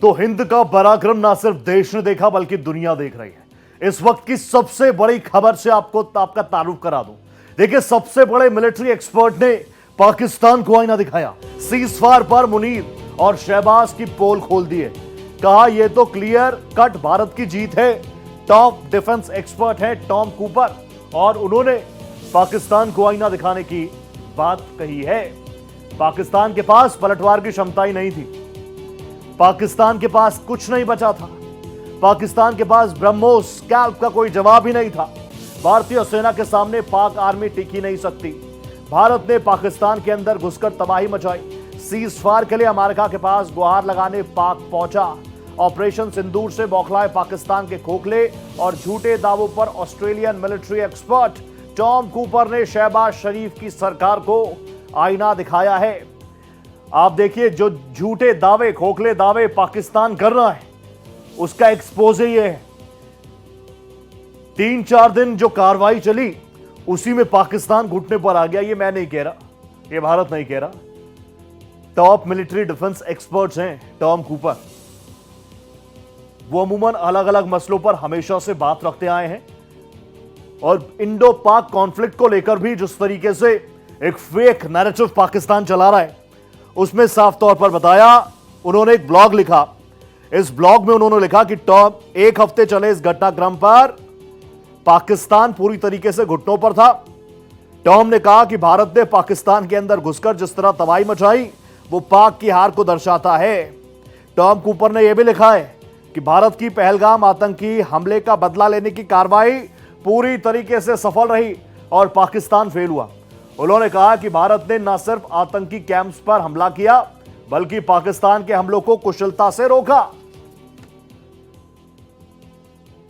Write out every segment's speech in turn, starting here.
तो हिंद का पराक्रम ना सिर्फ देश ने देखा बल्कि दुनिया देख रही है। इस वक्त की सबसे बड़ी खबर से आपका तारुफ करा दूं। देखिए, सबसे बड़े मिलिट्री एक्सपर्ट ने पाकिस्तान को आईना दिखाया। सीजफायर पर मुनीर और शहबाज की पोल खोल दी है। कहा यह तो क्लियर कट भारत की जीत है। टॉप डिफेंस एक्सपर्ट है टॉम कूपर और उन्होंने पाकिस्तान को आईना दिखाने की बात कही है। पाकिस्तान के पास पलटवार की क्षमता ही नहीं थी। पाकिस्तान के पास कुछ नहीं बचा था। पाकिस्तान के पास ब्रह्मोस स्कैल्प का कोई जवाब ही नहीं था। भारतीय सेना के सामने पाक आर्मी टिक ही नहीं सकती। भारत ने पाकिस्तान के अंदर घुसकर तबाही मचाई। सीज फायर के लिए अमेरिका के पास गुहार लगाने पाक पहुंचा। ऑपरेशन सिंदूर से बौखलाए पाकिस्तान के खोखले और झूठे दावों पर Australian military expert Tom Cooper ने शहबाज शरीफ की सरकार को आईना दिखाया है। आप देखिए, जो झूठे दावे, खोखले दावे पाकिस्तान कर रहा है, उसका एक्सपोजे ये है। 3-4 दिन जो कार्रवाई चली, उसी में पाकिस्तान घुटने पर आ गया। ये मैं नहीं कह रहा, ये भारत नहीं कह रहा। टॉप मिलिट्री डिफेंस एक्सपर्ट्स हैं टॉम कूपर। वो अमूमन अलग अलग मसलों पर हमेशा से बात रखते आए हैं और इंडो पाक कॉन्फ्लिक्ट को लेकर भी जिस तरीके से एक फेक नैरेटिव पाकिस्तान चला रहा है, उसमें साफ तौर पर बताया। उन्होंने एक ब्लॉग लिखा। इस ब्लॉग में उन्होंने लिखा कि टॉम, 1 हफ्ते चले इस घटनाक्रम पर पाकिस्तान पूरी तरीके से घुटनों पर था। टॉम ने कहा कि भारत ने पाकिस्तान के अंदर घुसकर जिस तरह तबाही मचाई, वो पाक की हार को दर्शाता है। टॉम कूपर ने यह भी लिखा है कि भारत की पहलगाम आतंकी हमले का बदला लेने की कार्रवाई पूरी तरीके से सफल रही और पाकिस्तान फेल हुआ। उन्होंने कहा कि भारत ने न सिर्फ आतंकी कैंप्स पर हमला किया बल्कि पाकिस्तान के हमलों को कुशलता से रोका।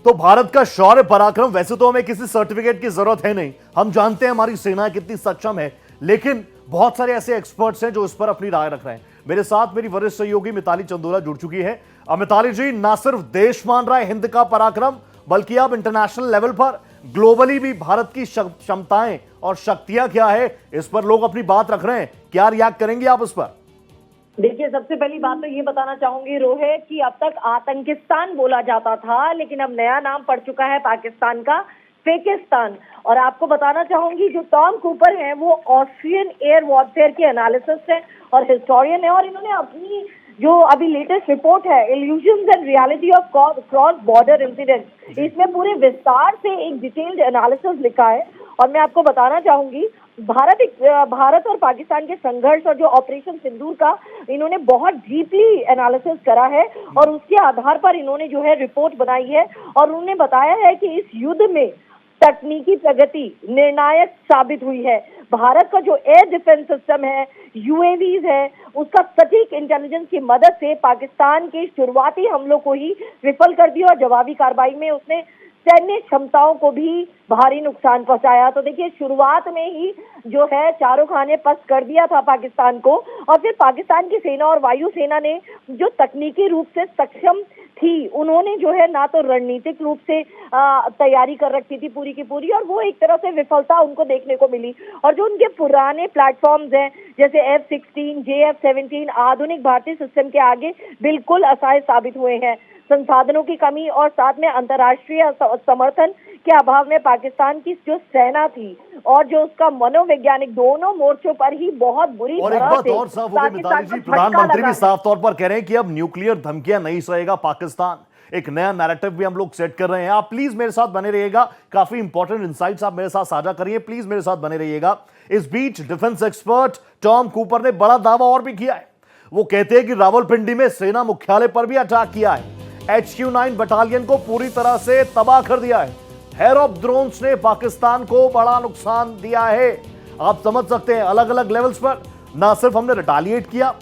तो भारत का शौर्य पराक्रम, वैसे तो हमें किसी सर्टिफिकेट की जरूरत है नहीं, हम जानते हैं हमारी सेना कितनी सक्षम है, लेकिन बहुत सारे ऐसे एक्सपर्ट्स हैं जो इस पर अपनी राय रख रहे हैं। मेरे साथ मेरी वरिष्ठ सहयोगी मिताली चंदोला जुड़ चुकी है। मिताली जी, ना सिर्फ देश मान रहा है हिंद का पराक्रम, बल्कि अब इंटरनेशनल लेवल पर ग्लोबली भी भारत की क्षमताएं और शक्तियां क्या है, इस पर लोग अपनी बात रख रहे हैं। क्या रिएक्ट करेंगे आप इस पर? देखिए, सबसे पहली बात तो ये बताना चाहूंगी रोहित कि अब तक आतंकिस्तान बोला जाता था, लेकिन अब नया नाम पड़ चुका है पाकिस्तान का, फेकिस्तान। और आपको बताना चाहूंगी, जो टॉम कूपर हैं वो ऑस्ट्रियन एयर वॉरफेयर के एनालिसिस्ट हैं और हिस्टोरियन है, और इन्होंने अपनी जो अभी लेटेस्ट रिपोर्ट है illusions and reality of cross border incident, इसमें पूरे विस्तार से एक डिटेल्ड एनालिसिस लिखा है। और मैं आपको बताना चाहूंगी, भारत और पाकिस्तान के संघर्ष और जो ऑपरेशन सिंदूर का इन्होंने बहुत डीपली एनालिसिस करा है और उसके आधार पर इन्होंने जो है रिपोर्ट बनाई है। और उन्होंने बताया है कि इस युद्ध में तकनीकी प्रगति निर्णायक साबित हुई है। भारत का जो एयर डिफेंस सिस्टम है, यूएवीज है, उसका सटीक इंटेलिजेंस की मदद से पाकिस्तान के शुरुआती हमलों को ही विफल कर दिया और जवाबी कार्रवाई में उसने सैन्य क्षमताओं को भी भारी नुकसान पहुंचाया। तो देखिए, शुरुआत में ही जो है चारों खाने पस्त कर दिया था पाकिस्तान को, और फिर पाकिस्तान की सेना और वायु सेना ने जो तकनीकी रूप से सक्षम थी, उन्होंने जो है ना तो रणनीतिक रूप से तैयारी कर रखी थी पूरी की पूरी, और वो एक तरह से विफलता उनको देखने को मिली। और जो उनके पुराने प्लेटफॉर्म्स हैं जैसे F-16, JF-17 आधुनिक भारतीय सिस्टम के आगे बिल्कुल असहाय साबित हुए हैं। संसाधनों की कमी और साथ में अंतर्राष्ट्रीय समर्थन के अभाव में पाकिस्तान की जो सेना थी और जो उसका मनोवैज्ञानिक, दोनों मोर्चों पर ही बहुत बुरी तरह से प्रधानमंत्री भी साफ तौर पर कह रहे हैं कि अब न्यूक्लियर धमकियां नहीं सहेगा पाकिस्तान। एक नया नैरेटिव भी हम लोग सेट कर रहे हैं। आप प्लीज मेरे साथ बने रहिएगा, काफी इंपॉर्टेंट इंसाइट्स आप मेरे साथ साझा करिए, प्लीज मेरे साथ बने रहिएगा। इस बीच डिफेंस एक्सपर्ट टॉम कूपर ने बड़ा दावा और भी किया है। वो कहते हैं कि रावलपिंडी में सेना मुख्यालय पर भी अटैक किया है। HQ-9 बटालियन को पूरी तरह से तबाह कर दिया है। हेयर ऑफ ड्रोन्स ने पाकिस्तान को बड़ा नुकसान दिया है। आप समझ सकते हैं, अलग अलग लेवल्स पर ना सिर्फ हमने रिटालिएट किया,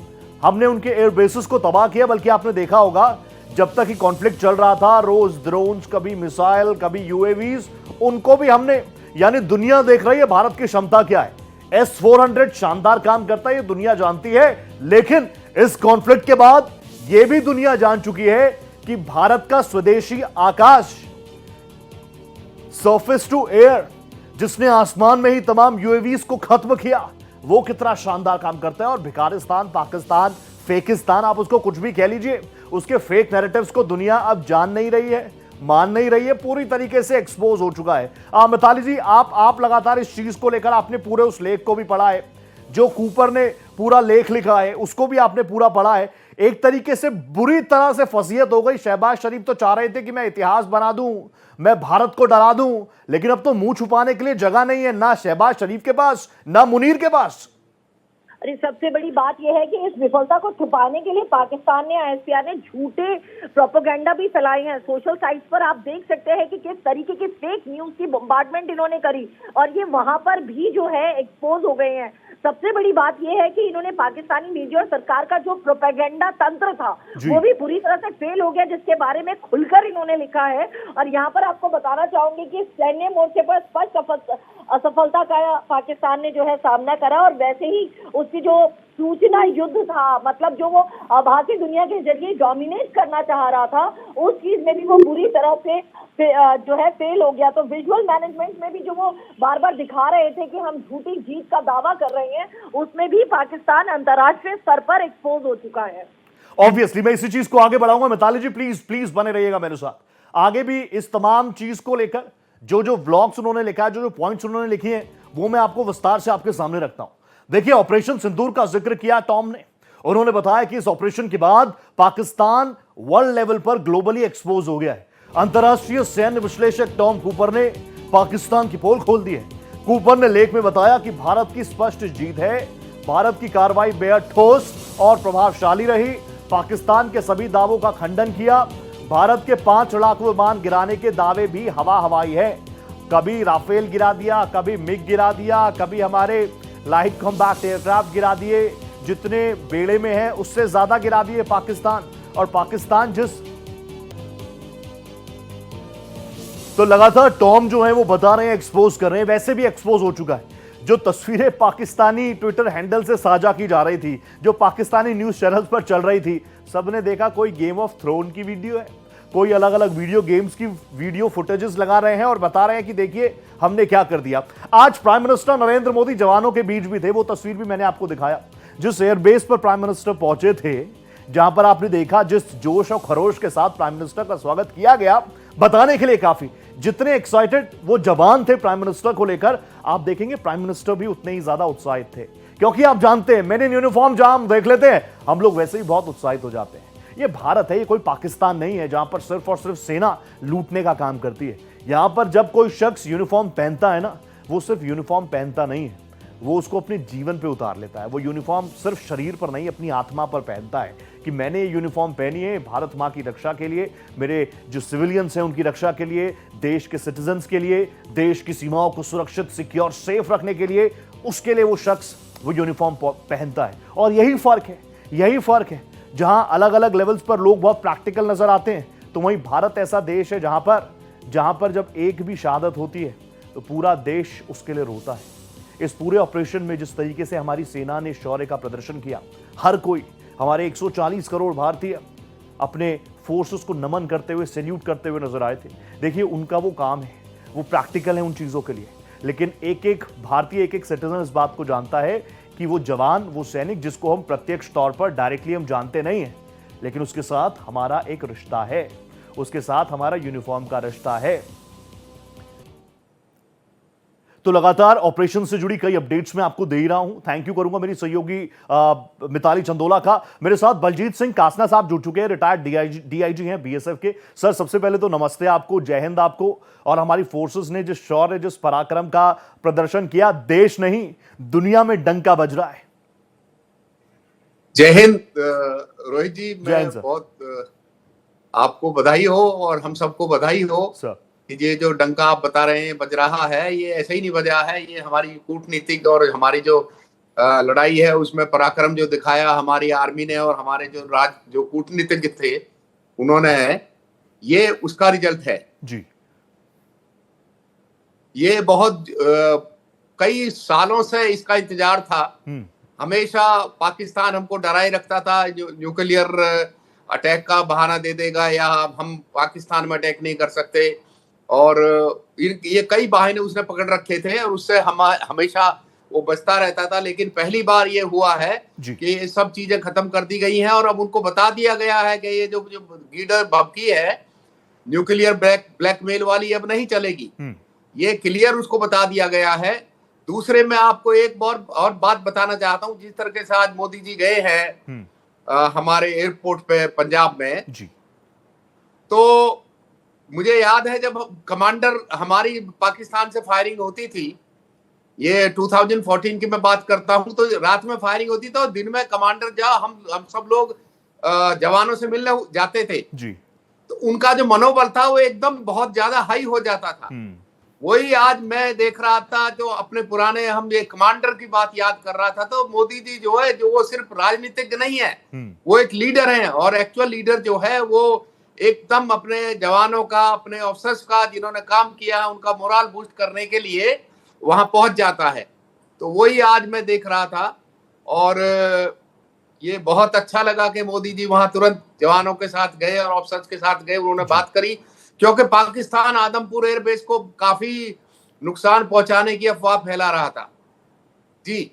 हमने उनके एयर बेसिस को तबाह किया, बल्कि आपने देखा होगा जब तक ये कॉन्फ्लिक्ट चल रहा था, रोज ड्रोन्स, कभी मिसाइल, कभी यूएवीज, उनको भी हमने, यानी दुनिया देख रही है भारत की क्षमता क्या है। S-400 शानदार काम करता है, ये दुनिया जानती है, लेकिन इस कॉन्फ्लिक्ट के बाद यह भी दुनिया जान चुकी है कि भारत का स्वदेशी आकाश, सरफेस टू एयर, जिसने आसमान में ही तमाम यूएवीज को खत्म किया, वो कितना शानदार काम करता है। और भिखारिस्तान, पाकिस्तान फेकिस्तान, आप उसको कुछ भी कह लीजिए, उसके फेक नैरेटिव्स को दुनिया अब जान नहीं रही है, मान नहीं रही है, पूरी तरीके से एक्सपोज हो चुका है। मिताली जी, आप लगातार इस चीज को लेकर आपने पूरे उस लेख को भी पढ़ा है, जो कूपर ने पूरा लेख लिखा है उसको भी आपने पूरा पढ़ा है। एक तरीके से बुरी तरह से फजीहत हो गई। शहबाज शरीफ तो चाह रहे थे कि मैं इतिहास बना दूं, मैं भारत को डरा दूं, लेकिन अब तो मुंह छुपाने के लिए जगह नहीं है, ना शहबाज शरीफ के पास, ना मुनीर के पास। अरे सबसे बड़ी बात यह है कि इस विफलता को छुपाने के लिए पाकिस्तान ने, आईएसपीआर ने झूठे प्रोपेगेंडा भी फैलाए हैं। सोशल साइट्स पर आप देख सकते हैं कि किस तरीके की फेक न्यूज की बम्बार्डमेंट इन्होंने करी, और ये वहां पर भी जो है एक्सपोज हो गए हैं। सबसे बड़ी बात यह है कि इन्होंने पाकिस्तानी मीडिया और सरकार का जो प्रोपेगेंडा तंत्र था वो भी पूरी तरह से फेल हो गया, जिसके बारे में खुलकर इन्होंने लिखा है। और यहाँ पर आपको बताना चाहूंगी कि सैन्य मोर्चे पर स्पष्ट असफलता का पाकिस्तान ने जो है सामना करा, और वैसे ही उसकी जो सूचना युद्ध था, मतलब जो वो आभासी दुनिया के जरिए डोमिनेट करना चाह रहा था, उस चीज में भी वो बुरी तरह से जो है फेल हो गया। तो विजुअल मैनेजमेंट में भी जो वो बार बार दिखा रहे थे कि हम झूठी जीत का दावा कर रहे हैं, उसमें भी पाकिस्तान अंतर्राष्ट्रीय स्तर पर एक्सपोज हो चुका है। ऑब्वियसली मैं इसी चीज को आगे बढ़ाऊंगा। मिताली जी प्लीज प्लीज बने रहिएगा मेरे साथ, आगे भी इस तमाम चीज को लेकर जो व्लॉग्स उन्होंने लिखा है, जो पॉइंट्स उन्होंने लिखे हैं, वो मैं आपको विस्तार से आपके सामने रखता हूं। देखिए, ऑपरेशन सिंदूर का जिक्र किया टॉम ने। उन्होंने बताया कि इस ऑपरेशन के बाद पाकिस्तान वर्ल्ड लेवल पर ग्लोबली एक्सपोज हो गया है। अंतर्राष्ट्रीय सैन्य विश्लेषक टॉम कूपर ने पाकिस्तान की पोल खोल दी है। कूपर ने लेख में बताया कि भारत की स्पष्ट जीत है, भारत की कार्रवाई बेहद ठोस और प्रभावशाली रही। पाकिस्तान के सभी दावों का खंडन किया। भारत के 5 लड़ाकू विमान गिराने के दावे भी हवा हवाई है। कभी राफेल गिरा दिया, कभी मिग गिरा दिया, कभी हमारे लाइट कॉम्बैट एयरक्राफ्ट गिरा दिए, जितने बेड़े में है उससे ज्यादा गिरा दिए पाकिस्तान। और पाकिस्तान तो लगातार टॉम जो है वो बता रहे हैं, एक्सपोज कर रहे हैं, वैसे भी एक्सपोज हो चुका है। जो तस्वीरें पाकिस्तानी ट्विटर हैंडल से साझा की जा रही थी, जो पाकिस्तानी न्यूज चैनल्स पर चल रही थी, सबने देखा कोई गेम ऑफ थ्रोन की वीडियो है, कोई अलग अलग वीडियो गेम्स की वीडियो फुटेजेस लगा रहे हैं और बता रहे हैं कि देखिए हमने क्या कर दिया। आज प्राइम मिनिस्टर नरेंद्र मोदी जवानों के बीच भी थे, वो तस्वीर भी मैंने आपको दिखाया। जिस एयरबेस पर प्राइम मिनिस्टर पहुंचे थे, जहां पर आपने देखा जिस जोश और खरोश के साथ प्राइम मिनिस्टर का स्वागत किया गया, बताने के लिए काफी। जितने एक्साइटेड वो जवान थे प्राइम मिनिस्टर को लेकर, आप देखेंगे प्राइम मिनिस्टर भी उतने ही ज्यादा उत्साहित थे। क्योंकि आप जानते हैं, मैंने यूनिफॉर्म जहां हम देख लेते हैं, हम लोग वैसे ही बहुत उत्साहित हो जाते हैं। ये भारत है, ये कोई पाकिस्तान नहीं है जहां पर सिर्फ और सिर्फ सेना लूटने का काम करती है। यहां पर जब कोई शख्स यूनिफॉर्म पहनता है ना, वो सिर्फ यूनिफॉर्म पहनता नहीं है, वो उसको अपने जीवन पे उतार लेता है। वो यूनिफॉर्म सिर्फ शरीर पर नहीं, अपनी आत्मा पर पहनता है कि मैंने ये यूनिफॉर्म पहनी है भारत माँ की रक्षा के लिए, मेरे जो सिविलियंस हैं उनकी रक्षा के लिए, देश के सिटीजन्स के लिए, देश की सीमाओं को सुरक्षित, सिक्योर, सेफ रखने के लिए, उसके लिए वो शख्स वो यूनिफॉर्म पहनता है। और यही फर्क है जहां अलग अलग लेवल्स पर लोग बहुत प्रैक्टिकल नजर आते हैं, तो वहीं भारत ऐसा देश है जहां पर जब एक भी शहादत होती है तो पूरा देश उसके लिए रोता है। इस पूरे ऑपरेशन में जिस तरीके से हमारी सेना ने शौर्य का प्रदर्शन किया, हर कोई, हमारे 140 करोड़ भारतीय अपने फोर्सेस को नमन करते हुए, सैल्यूट करते हुए नजर आए थे। देखिए, उनका वो काम है, वो प्रैक्टिकल है उन चीजों के लिए, लेकिन एक एक भारतीय, एक एक सिटीजन इस बात को जानता है कि वो जवान, वो सैनिक जिसको हम प्रत्यक्ष तौर पर डायरेक्टली हम जानते नहीं हैं, लेकिन उसके साथ हमारा एक रिश्ता है, उसके साथ हमारा यूनिफॉर्म का रिश्ता है। तो लगातार ऑपरेशन से जुड़ी कई अपडेट्स मैं आपको दे ही रहा हूं। थैंक यू करूंगा मेरी सहयोगी मिताली चंदोला का। मेरे साथ बलजीत सिंह कासना साहब जुड़ चुके हैं, रिटायर्ड डीआईजी हैं बीएसएफ के। सर, सबसे पहले तो नमस्ते आपको, जय हिंद आपको। और हमारी फोर्सेस ने जिस शौर्य, जिस पराक्रम का प्रदर्शन किया, देश नहीं दुनिया में डंका बज रहा है। जय हिंद रोहित जी, मैं बहुत आपको बधाई हो और हम सबको बधाई हो सर कि ये जो डंका आप बता रहे हैं बज रहा है, ये ऐसे ही नहीं बजा है। ये हमारी कूटनीतिक और हमारी जो लड़ाई है उसमें पराक्रम जो दिखाया हमारी आर्मी ने और हमारे जो कूटनीतिज्ञ थे उन्होंने, ये उसका रिजल्ट है जी। ये बहुत कई सालों से इसका इंतजार था। हमेशा पाकिस्तान हमको डराए रखता था, जो न्यूक्लियर अटैक का बहाना दे देगा या हम पाकिस्तान में अटैक नहीं कर सकते, और ये कई बहाने उसने पकड़ रखे थे और उससे हम हमेशा वो बचता रहता था, लेकिन पहली बार ये हुआ है जी। कि ये सब चीजें खत्म कर दी गई हैं और अब उनको बता दिया गया है कि ये जो जो गीडर भभकी है न्यूक्लियर ब्लैकमेल वाली अब नहीं चलेगी। ये क्लियर उसको बता दिया गया है। दूसरे मैं आपको एक और बात बताना चाहता हूँ, जिस तरह से आज मोदी जी गए हैं हमारे एयरपोर्ट पे पंजाब में जी। तो मुझे याद है जब कमांडर हमारी पाकिस्तान से फायरिंग होती थी, ये 2014 की मैं बात करता हूं, तो रात में फायरिंग होती तो दिन में कमांडर हम सब लोग जवानों से मिलने जाते थे जी। तो उनका जो मनोबल था वो एकदम बहुत ज्यादा हाई हो जाता था। वही आज मैं देख रहा था, जो अपने पुराने हम ये कमांडर की बात याद कर रहा था, तो मोदी जी जो है जो वो सिर्फ राजनीतिज्ञ नहीं है, वो एक लीडर है और एक्चुअल लीडर जो है वो एकदम अपने जवानों का, अपने ऑफिसर्स का, जिन्होंने काम किया है उनका मोरल बूस्ट करने के लिए वहां पहुंच जाता है। तो वही आज मैं देख रहा था और ये बहुत अच्छा लगा कि मोदी जी वहां तुरंत जवानों के साथ गए और ऑफिसर्स के साथ गए, उन्होंने बात करी, क्योंकि पाकिस्तान आदमपुर एयरबेस को काफी नुकसान पहुंचाने की अफवाह फैला रहा था। जी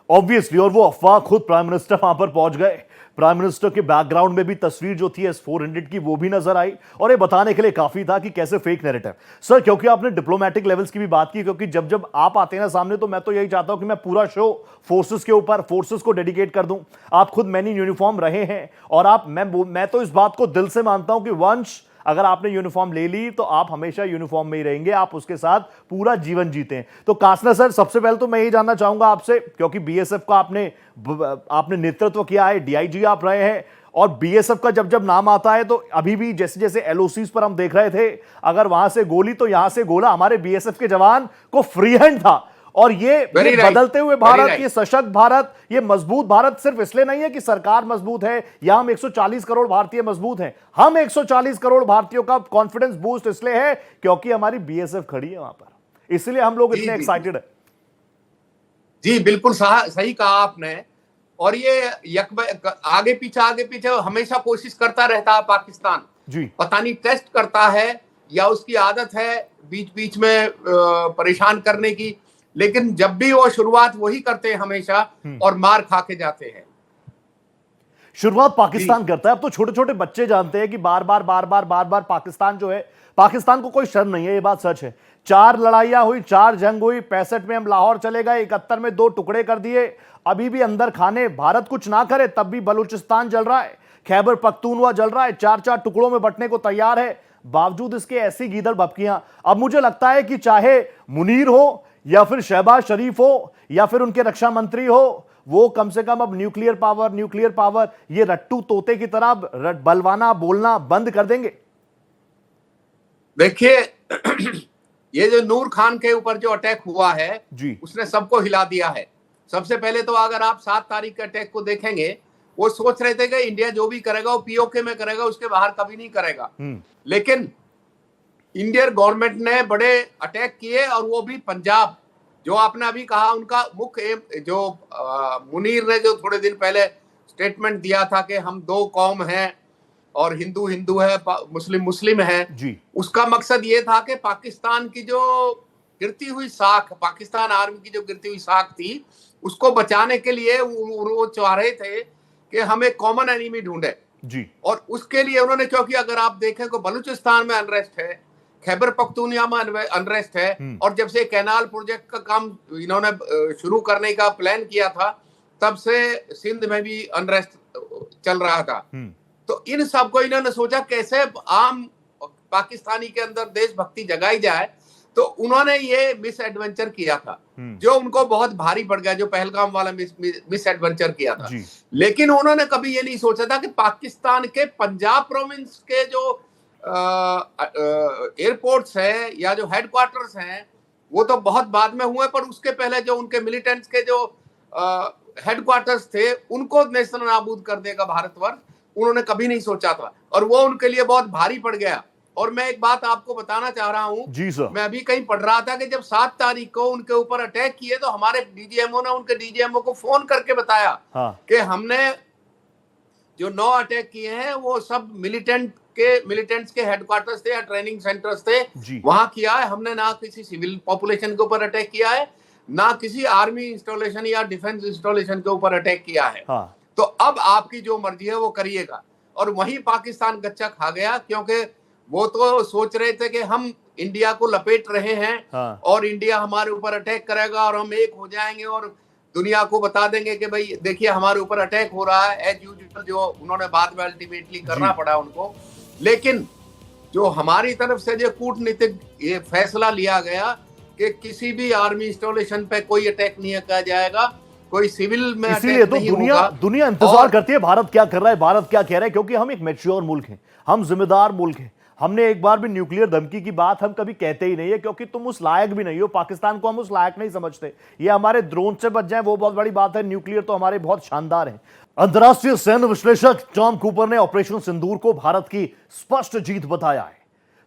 ऑब्वियसली, और वो अफवाह खुद प्राइम मिनिस्टर वहां पर पहुंच गए। प्राइम मिनिस्टर के बैकग्राउंड में भी तस्वीर जो थी S-400 की वो भी नजर आई और ये बताने के लिए काफी था कि कैसे फेक नैरेटिव। सर, क्योंकि आपने डिप्लोमेटिक लेवल्स की भी बात की, क्योंकि जब जब आप आते हैं ना सामने, तो मैं तो यही चाहता हूं कि मैं पूरा शो फोर्सेस के ऊपर, फोर्सेस को डेडिकेट कर दूं। आप खुद मैन इन यूनिफॉर्म रहे हैं और आप मैं तो इस बात को दिल से मानता हूं कि वंश अगर आपने यूनिफॉर्म ले ली तो आप हमेशा यूनिफॉर्म में ही रहेंगे, आप उसके साथ पूरा जीवन जीते हैं। तो कासना सर, सबसे पहले तो मैं ये जानना चाहूंगा आपसे, क्योंकि बीएसएफ का आपने नेतृत्व किया है, डीआईजी आप रहे हैं, और बीएसएफ का जब जब नाम आता है तो अभी भी जैसे जैसे एलओसीज पर हम देख रहे थे, अगर वहां से गोली तो यहां से गोला, हमारे बीएसएफ के जवान को फ्री हैंड था। और ये बदलते हुए भारत, ये सशक्त भारत, ये मजबूत भारत सिर्फ इसलिए नहीं है कि सरकार मजबूत है या हम 140 करोड़ भारतीय मजबूत हैं, हम 140 करोड़ भारतीयों का कॉन्फिडेंस बूस्ट इसलिए है क्योंकि हमारी बीएसएफ खड़ी है वहां पर, इसलिए हम लोग इतने एक्साइटेड है। जी बिल्कुल सही कहा आपने। और ये आगे पीछे हमेशा कोशिश करता रहता है पाकिस्तान जी। पता नहीं टेस्ट करता है या उसकी आदत है बीच बीच में परेशान करने की, लेकिन जब भी वो शुरुआत वही करते हैं हमेशा और मार खा के जाते हैं। शुरुआत पाकिस्तान करता है। अब तो छोटे छोटे बच्चे जानते हैं कि बार बार पाकिस्तान जो है, पाकिस्तान को कोई शर्म नहीं है, ये बात सच है। 4 लड़ाइयां हुई, 4 जंग हुई, 65 में हम लाहौर चले गए, 71 में 2 टुकड़े कर दिए, अभी भी अंदर खाने भारत कुछ ना करे तब भी बलूचिस्तान जल रहा है, खैबर पख्तूनवा जल रहा है, 4-4 टुकड़ों में बंटने को तैयार है। बावजूद इसके ऐसी गीदड़ भभकियां, अब मुझे लगता है कि चाहे मुनीर हो या फिर शहबाज शरीफ हो या फिर उनके रक्षा मंत्री हो, वो कम से कम अब न्यूक्लियर पावर ये रट्टू तोते की तरह बलवाना बोलना बंद कर देंगे। देखिए ये जो नूर खान के ऊपर जो अटैक हुआ है जी, उसने सबको हिला दिया है। सबसे पहले तो अगर आप 7 तारीख के अटैक को देखेंगे, वो सोच रहे थे कि इंडिया जो भी करेगा वो पीओके में करेगा, उसके बाहर कभी नहीं करेगा। लेकिन इंडियन गवर्नमेंट ने बड़े अटैक किए और वो भी पंजाब, जो आपने अभी कहा उनका मुख्य एम, जो मुनीर ने जो थोड़े दिन पहले स्टेटमेंट दिया था कि हम 2 कौम हैं और हिंदू हिंदू है, मुस्लिम मुस्लिम है जी, उसका मकसद ये था कि पाकिस्तान की जो गिरती हुई साख, पाकिस्तान आर्मी की जो गिरती हुई साख थी, उसको बचाने के लिए वो चाह रहे थे कि हम एक कॉमन एनिमी ढूंढे जी। और उसके लिए उन्होंने, क्योंकि अगर आप देखें तो बलूचिस्तान में अनरेस्ट है, खैबर पख्तूनख्वा में अनरेस्ट है, और जब से कैनाल प्रोजेक्ट का काम इन्होंने शुरू करने का प्लान किया था, तब से सिंध में भी अनरेस्ट चल रहा था। तो इन सब को इन्होंने सोचा कैसे आम पाकिस्तानी के अंदर देशभक्ति जगाई जाए, तो उन्होंने ये मिस एडवेंचर किया था, जो उनको बहुत भारी पड़ गया, जो पहलगाम वाला मिस एडवेंचर किया था। लेकिन उन्होंने कभी ये नहीं सोचा था कि पाकिस्तान के पंजाब प्रोविंस के जो एयरपोर्ट्स है या जो हेडक्वार्टर्स हैं, वो तो बहुत बाद में हुए, पर उसके पहले जो उनके मिलिटेंट्स के जो हेडक्वार्टर्स थे, उनको नेस्तनाबूद नाबूद कर देगा भारतवर्ष, उन्होंने कभी नहीं सोचा था, और वो उनके लिए बहुत भारी पड़ गया। और मैं एक बात आपको बताना चाह रहा हूं जी सर, मैं अभी कहीं पढ़ रहा था कि जब 7 तारीख को उनके ऊपर अटैक किए, तो हमारे डीजीएमओ ने उनके डीजीएमओ को फोन करके बताया कि हमने जो 9 अटैक किए हैं वो सब मिलिटेंट्स के हेडक्वार्टर्स थे या ट्रेनिंग सेंटर्स थे, वहां किया है। हमने ना किसी सिविल पॉपुलेशन के ऊपर अटैक किया है, ना किसी आर्मी इंस्टॉलेशन या डिफेंस इंस्टॉलेशन के ऊपर अटैक किया है। हाँ। तो अब आपकी जो मर्जी है वो करिएगा। और वहीं पाकिस्तान गच्चा खा गया, क्योंकि वो तो सोच रहे थे कि हम इंडिया को लपेट रहे हैं हाँ। और इंडिया हमारे ऊपर अटैक करेगा और हम एक हो जाएंगे और दुनिया को बता देंगे कि भाई देखिए हमारे ऊपर अटैक हो रहा है, एज यूजुअल, जो उन्होंने बाद में अल्टीमेटली करना पड़ा उनको। लेकिन जो हमारी तरफ से जो कूटनीतिक ये फैसला लिया गया कि किसी भी आर्मी इंस्टॉलेशन पे कोई अटैक नहीं किया जाएगा, कोई सिविल में इसीलिए अटैक तो नहीं दुनिया होगा। दुनिया इंतजार करती है भारत क्या कर रहा है, भारत क्या कह रहा है, क्योंकि हम एक मैच्योर मुल्क हैं, हम जिम्मेदार मुल्क हैं। हमने एक बार भी न्यूक्लियर धमकी की बात हम कभी कहते ही नहीं है, क्योंकि तुम उस लायक भी नहीं हो। पाकिस्तान को हम उस लायक नहीं समझते। ये हमारे ड्रोन से बच जाए वो बहुत बड़ी बात है, न्यूक्लियर तो हमारे बहुत शानदार है। अंतर्राष्ट्रीय सैन्य विश्लेषक टॉम कूपर ने ऑपरेशन सिंदूर को भारत की स्पष्ट जीत बताया है।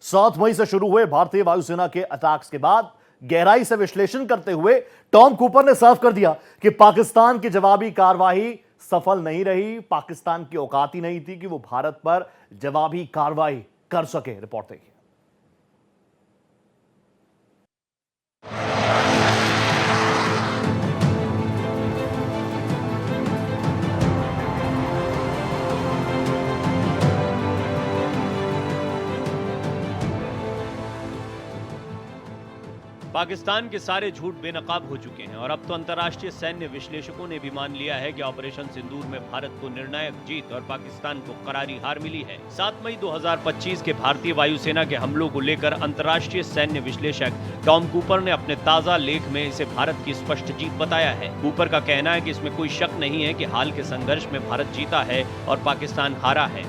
7 मई से शुरू हुए भारतीय वायुसेना के अटैक्स के बाद गहराई से विश्लेषण करते हुए टॉम कूपर ने साफ कर दिया कि पाकिस्तान की जवाबी कार्रवाई सफल नहीं रही। पाकिस्तान की औकात ही नहीं थी कि वो भारत पर जवाबी कार्रवाई कर सके। रिपोर्ट देखिए। पाकिस्तान के सारे झूठ बेनकाब हो चुके हैं और अब तो अंतर्राष्ट्रीय सैन्य विश्लेषकों ने भी मान लिया है कि ऑपरेशन सिंदूर में भारत को निर्णायक जीत और पाकिस्तान को करारी हार मिली है। 7 मई 2025 के भारतीय वायुसेना के हमलों को लेकर अंतर्राष्ट्रीय सैन्य विश्लेषक टॉम कूपर ने अपने ताजा लेख में इसे भारत की स्पष्ट जीत बताया है। कूपर का कहना है कि इसमें कोई शक नहीं है कि हाल के संघर्ष में भारत जीता है और पाकिस्तान हारा है।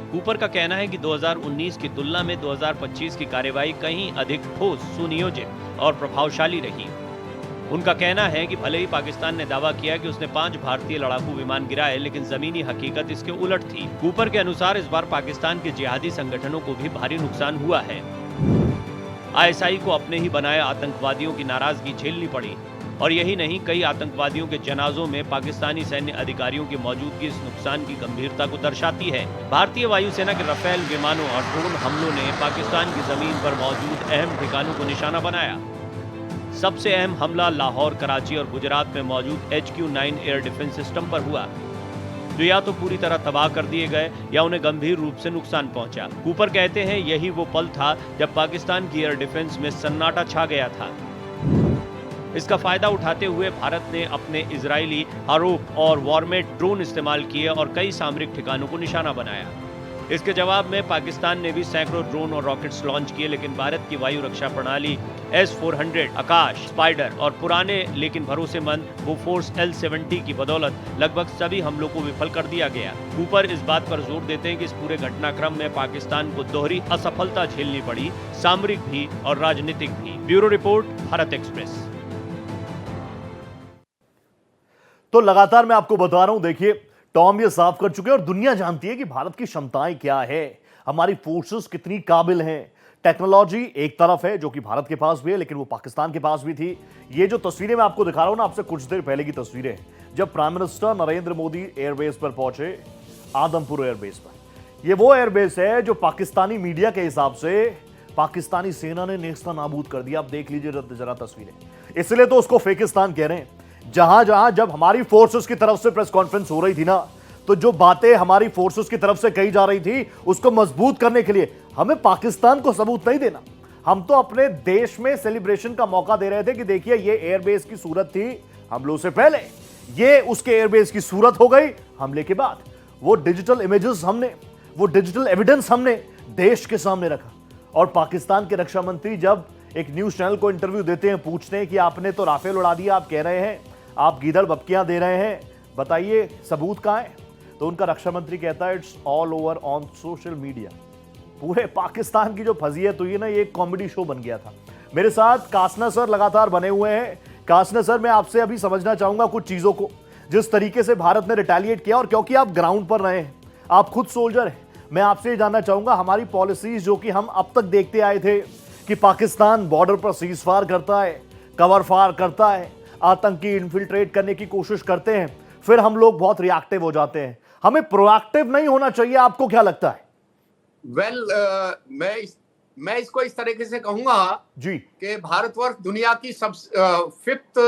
कूपर का कहना है कि 2019 की तुलना में 2025 की कार्रवाई कहीं अधिक ठोस, सुनियोजित और प्रभावशाली रही। उनका कहना है कि भले ही पाकिस्तान ने दावा किया कि उसने 5 भारतीय लड़ाकू विमान गिराए, लेकिन जमीनी हकीकत इसके उलट थी। कूपर के अनुसार इस बार पाकिस्तान के जिहादी संगठनों को भी भारी नुकसान हुआ है। आईएसआई को अपने ही बनाए आतंकवादियों की नाराजगी झेलनी पड़ी और यही नहीं, कई आतंकवादियों के जनाजों में पाकिस्तानी सैन्य अधिकारियों की मौजूदगी इस नुकसान की गंभीरता को दर्शाती है। भारतीय वायुसेना के राफेल विमानों और ड्रोन हमलों ने पाकिस्तान की जमीन पर मौजूद अहम ठिकानों को निशाना बनाया। सबसे अहम हमला लाहौर, कराची और गुजरात में मौजूद HQ-9 एयर डिफेंस सिस्टम पर हुआ, जो या तो पूरी तरह तबाह कर दिए गए या उन्हें गंभीर रूप से नुकसान पहुंचा। कूपर कहते हैं यही वो पल था जब पाकिस्तान की एयर डिफेंस में सन्नाटा छा गया था। इसका फायदा उठाते हुए भारत ने अपने इजरायली आरोप और वॉरमेट ड्रोन इस्तेमाल किए और कई सामरिक ठिकानों को निशाना बनाया। इसके जवाब में पाकिस्तान ने भी सैकड़ों ड्रोन और रॉकेट्स लॉन्च किए, लेकिन भारत की वायु रक्षा प्रणाली S-400, आकाश, स्पाइडर और पुराने लेकिन भरोसेमंद बोफोर्स L-70 की बदौलत लगभग सभी हमलों को विफल कर दिया गया। कूपर इस बात पर जोर देते हैं कि इस पूरे घटनाक्रम में पाकिस्तान को दोहरी असफलता झेलनी पड़ी, सामरिक भी और राजनीतिक भी। Bureau report, Bharat express. तो लगातार मैं आपको बता रहा हूं, देखिए टॉम ये साफ कर चुके हैं और दुनिया जानती है कि भारत की क्षमताएं क्या है, हमारी फोर्सेस कितनी काबिल हैं। टेक्नोलॉजी एक तरफ है जो कि भारत के पास भी है, लेकिन वो पाकिस्तान के पास भी थी। ये जो तस्वीरें मैं आपको दिखा रहा हूं ना, आपसे कुछ देर पहले की तस्वीरें हैं, जब prime minister Narendra Modi airbase पर पहुंचे, आदमपुर एयरबेस पर। ये वो एयरबेस है जो पाकिस्तानी मीडिया के हिसाब से पाकिस्तानी सेना ने नेस्ता नाबूद कर दिया। आप देख लीजिए जरा तस्वीरें, इसलिए तो उसको फेकिस्तान कह रहे हैं। जहां जहां जब हमारी फोर्सेस की तरफ से प्रेस कॉन्फ्रेंस हो रही थी ना, तो जो बातें हमारी फोर्सेस की तरफ से कही जा रही थी उसको मजबूत करने के लिए हमें पाकिस्तान को सबूत नहीं देना। हम तो अपने देश में सेलिब्रेशन का मौका दे रहे थे कि देखिए ये एयरबेस की सूरत थी हमलों से पहले, ये उसके एयरबेस की सूरत हो गई हमले के बाद। वो डिजिटल इमेजेस हमने, वो डिजिटल एविडेंस हमने देश के सामने रखा। और पाकिस्तान के रक्षा मंत्री जब एक न्यूज चैनल को इंटरव्यू देते हैं, पूछते हैं कि आपने तो राफेल उड़ा दिया, आप कह रहे हैं आप गीदड़ बपकियां दे रहे हैं, बताइए सबूत कहां है? तो उनका रक्षा मंत्री कहता है it's all over on social media. पूरे पाकिस्तान की जो फजीयत हुई है ना, ये एक कॉमेडी शो बन गया था। मेरे साथ कासना सर लगातार बने हुए हैं। कासना सर, मैं आपसे अभी समझना चाहूंगा कुछ चीजों को, जिस तरीके से भारत ने रिटेलिएट किया, और क्योंकि आप ग्राउंड पर रहे हैं, आप खुद सोल्जर हैं, मैं आपसे ये जानना चाहूंगा हमारी पॉलिसीज जो कि हम अब तक देखते आए थे कि पाकिस्तान बॉर्डर पर सीज फायर करता है, कवर फायर करता है, आतंकी इन्फिल्ट्रेट करने की कोशिश करते हैं, फिर हम लोग बहुत रिएक्टिव हो जाते हैं। हमें प्रोएक्टिव नहीं होना चाहिए, आपको क्या लगता है? मैं मैं इसको इस तरीके से कहूंगा जी कि भारतवर्ष दुनिया की सब 5th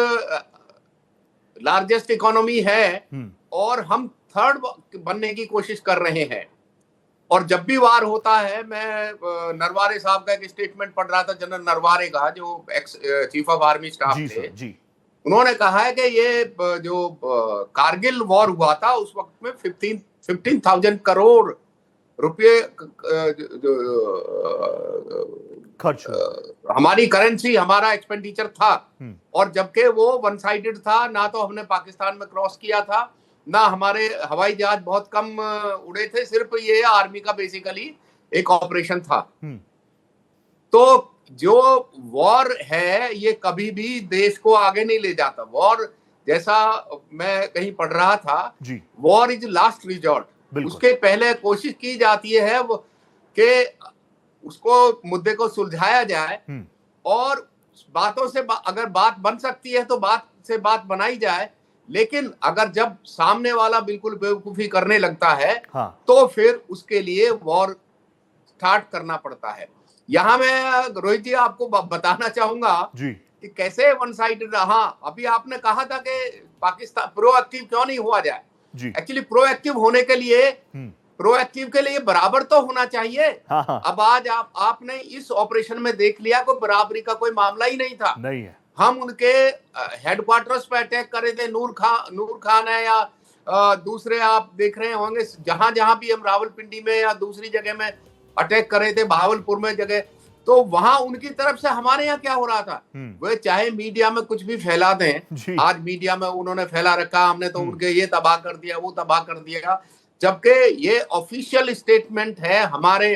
लार्जेस्ट इकोनॉमी है और हम 3rd बनने की कोशिश कर रहे हैं। और जब भी वार होता है, मैं नरवारे साहब का एक स्टेटमेंट पढ़ रहा था, जनरल नरवारे का, जो ex chief of army staff थे। जी उन्होंने कहा है कि ये जो कारगिल वॉर हुआ था उस वक्त में 15,000 करोड़ रुपये खर्च हमारी करेंसी, हमारा एक्सपेंडिचर था। और जबकि वो वन साइडेड था, ना तो हमने पाकिस्तान में क्रॉस किया था, ना हमारे हवाई जहाज बहुत कम उड़े थे, सिर्फ ये आर्मी का बेसिकली एक ऑपरेशन था। तो जो वॉर है ये कभी भी देश को आगे नहीं ले जाता। वॉर, जैसा मैं कहीं पढ़ रहा था, वॉर इज लास्ट रिजॉर्ट। उसके पहले कोशिश की जाती है कि उसको मुद्दे को सुलझाया जाए और बातों से अगर बात बन सकती है तो बात से बात बनाई जाए, लेकिन अगर जब सामने वाला बिल्कुल बेवकूफी करने लगता है तो फिर उसके लिए वॉर स्टार्ट करना पड़ता है। यहाँ मैं रोहित जी आपको बताना चाहूंगा कि कैसे वन साइडेड रहा। अभी आपने कहा था कि पाकिस्तान प्रोएक्टिव क्यों नहीं हुआ जाए। एक्चुअली प्रोएक्टिव होने के लिए बराबर तो होना चाहिए। अब आज आपने इस ऑपरेशन में देख लिया कोई बराबरी का कोई मामला ही नहीं था। नहीं है। हम उनके हेडक्वार्टर्स पे अटैक कर रहे थे, नूर खान है या दूसरे आप देख रहे होंगे, जहां जहां भी हम रावलपिंडी में या दूसरी जगह में अटैक कर रहे थे, भावलपुर में जगह, तो वहां उनकी तरफ से हमारे यहाँ क्या हो रहा था। वे चाहे मीडिया में कुछ भी फैला दें, आज मीडिया में उन्होंने फैला रखा, हमने तो उनके ये तबाह कर दिया, वो तबाह कर दिया, जबकि ये ऑफिशियल स्टेटमेंट है। हमारे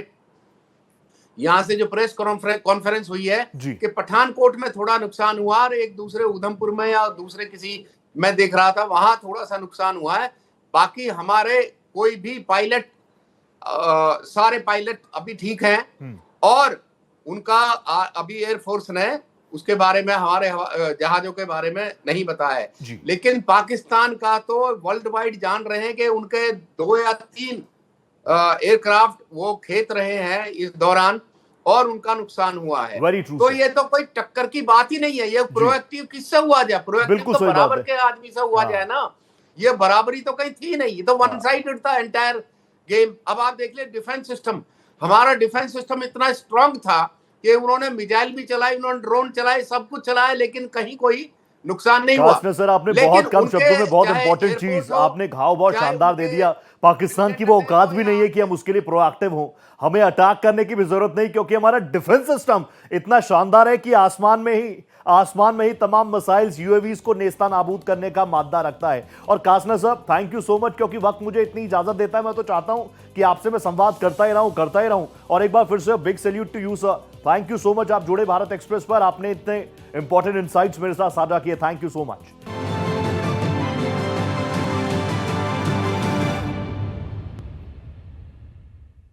यहाँ से जो प्रेस कॉन्फ्रेंस हुई है कि पठानकोट में थोड़ा नुकसान हुआ और एक दूसरे उधमपुर में या दूसरे किसी मैं देख रहा था वहां थोड़ा सा नुकसान हुआ है। बाकी हमारे कोई भी पायलट, सारे पायलट अभी ठीक हैं और उनका अभी एयरफोर्स ने उसके बारे में, हमारे जहाजों के बारे में नहीं बताया है। लेकिन पाकिस्तान का तो वर्ल्ड वाइड जान रहे हैं कि उनके 2 या 3 एयरक्राफ्ट वो खेत रहे हैं इस दौरान और उनका नुकसान हुआ है। तो ये तो कोई टक्कर की बात ही नहीं है। ये प्रोएक्टिव किससे हुआ जाए? प्रोएक्टिव तो बराबर के आदमी से हुआ जाए ना। ये बराबरी तो कहीं थी नहीं, ये तो वन साइडेड था एंटायर गेम। अब आप देख ले डिफेंस सिस्टम, हमारा डिफेंस सिस्टम इतना स्ट्रांग था कि उन्होंने मिसाइल भी चलाई, उन्होंने ड्रोन चलाए, सब कुछ चलाया, लेकिन कहीं कोई नुकसान नहीं हुआ। सर आपने बहुत कम शब्दों में बहुत इंपॉर्टेंट चीज, आपने घाव बहुत शानदार दे दिया। पाकिस्तान की वो औकात भी नहीं है कि हम उसके लिए प्रोएक्टिव हों, हमें अटैक करने की भी जरूरत नहीं, क्योंकि हमारा डिफेंस सिस्टम इतना शानदार है कि आसमान में ही तमाम मिसाइल्स, यूएवीज को नेस्ता नाबूद करने का मादा रखता है। और कासना साहब, थैंक यू सो मच, क्योंकि वक्त मुझे इतनी इजाजत देता है। मैं तो चाहता हूं कि आपसे मैं संवाद करता ही रहूं। और एक बार फिर से big salute to you sir, thank you so much. आप जुड़े भारत एक्सप्रेस पर, आपने इतने इंपॉर्टेंट इनसाइट्स मेरे साथ साझा किए, थैंक यू सो मच।